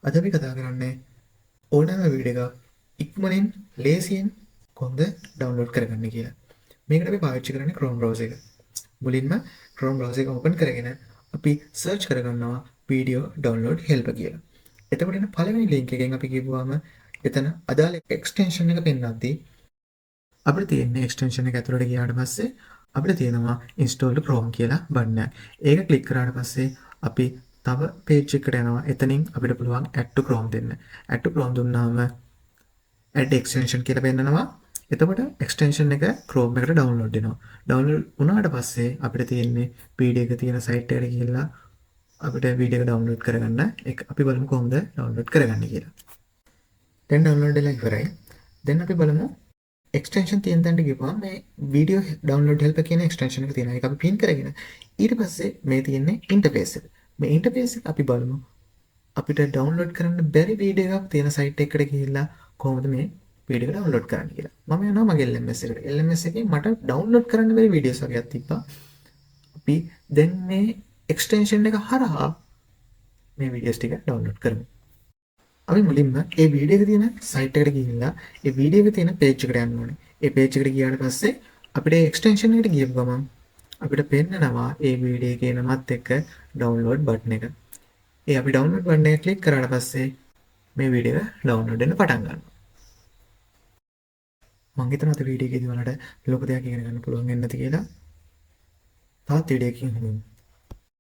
අද අපි කතා කරන්නේ ඕනෑම වීඩියෝ එකක් ඉක්මනින් ලේසියෙන් කොහොමද ඩවුන්ලෝඩ් කරගන්නේ කියලා. මේකට අපි පාවිච්චි කරන්නේ Chrome browser එක. මුලින්ම Chrome browser එක open කරගෙන අපි search කරගන්නවා video download help කියලා. එතකොට එන පළවෙනි link එකෙන් අපි කියපුවාම එතන අදාළ extension එක පෙන්වද්දී අපිට තියෙන්නේ extension එක ඇතුළට ගියාට පස්සේ අපිට තියෙනවා install Chrome කියලා බටන් එකක්. ඒක ක්ලික් කරාට පස්සේ අපි තව page එකකට යනවා. එතනින් අපිට පුළුවන් add to Chrome දෙන්න. add to Chrome දුන්නාම add extension කියලා පෙන්නනවා. එතකොට extension එක Chrome එකට download වෙනවා. download වුණාට පස්සේ අපිට තියෙන්නේ video එක තියෙන site එකට ගිහිල්ලා අපිට video එක download කරගන්න. ඒක අපි බලමු කොහොමද download කරගන්නේ කියලා. දැන් download වෙලා ඉවරයි. දැන් අපි බලමු එක්ස්ටෙන්ෂන් තියෙන තැනට ගිහුවම මේ වීඩියෝ ඩවුන්ලෝඩ් හෙල්ප් කියන එක්ස්ටෙන්ෂන් එක තියෙනවා. ඒක අපි පින් කරගෙන ඊට පස්සේ මේ තියෙන්නේ ඉන්ටර්ෆේස් එක. මේ ඉන්ටර්ෆේස් එක අපි බලමු. අපිට ඩවුන්ලෝඩ් කරන්න බැරි වීඩියෝ එකක් තියෙන සයිට් එකකට ගිහිල්ලා කොහොමද මේ වීඩියෝ එක ඩවුන්ලෝඩ් කරන්නේ කියලා. මම යනවා මගේ LMS එකට. LMS එකේ මට ඩවුන්ලෝඩ් කරන්න බැරි වීඩියෝස් වගේක් තිබ්බා. අපි දැන් මේ එක්ස්ටෙන්ෂන් එක හරහා මේ වීඩියෝස් ටික ඩවුන්ලෝඩ් කරමු. අපි මුලින්ම ඒ වීඩියෝ එක තියෙන සයිට් එකට ගිහිල්ලා ඒ වීඩියෝ එක තියෙන පේජ් එකට යන්න ඕනේ. ඒ පේජ් එකට ගියාට පස්සේ අපිට එක්ස්ටෙන්ෂන් එකට ගියපු ගමන් අපිට පෙන්නනවා ඒ වීඩියෝ එකේ නමත් එක්ක ඩවුන්ලෝඩ් බටන් එක. ඒ අපි ඩවුන්ලෝඩ් බටන් එක ක්ලික් කරාට පස්සේ මේ වීඩියෝ එක ඩවුන්ලෝඩ් වෙන්න පටන් ගන්නවා. මම හිතනවා අද වීඩියෝ එකේදී ඔයාලට ලොකු දෙයක් ඉගෙන ගන්න පුළුවන් වෙන්න ඇති කියලා. තවත් වීඩියෝ එකකින් හමුවෙමු.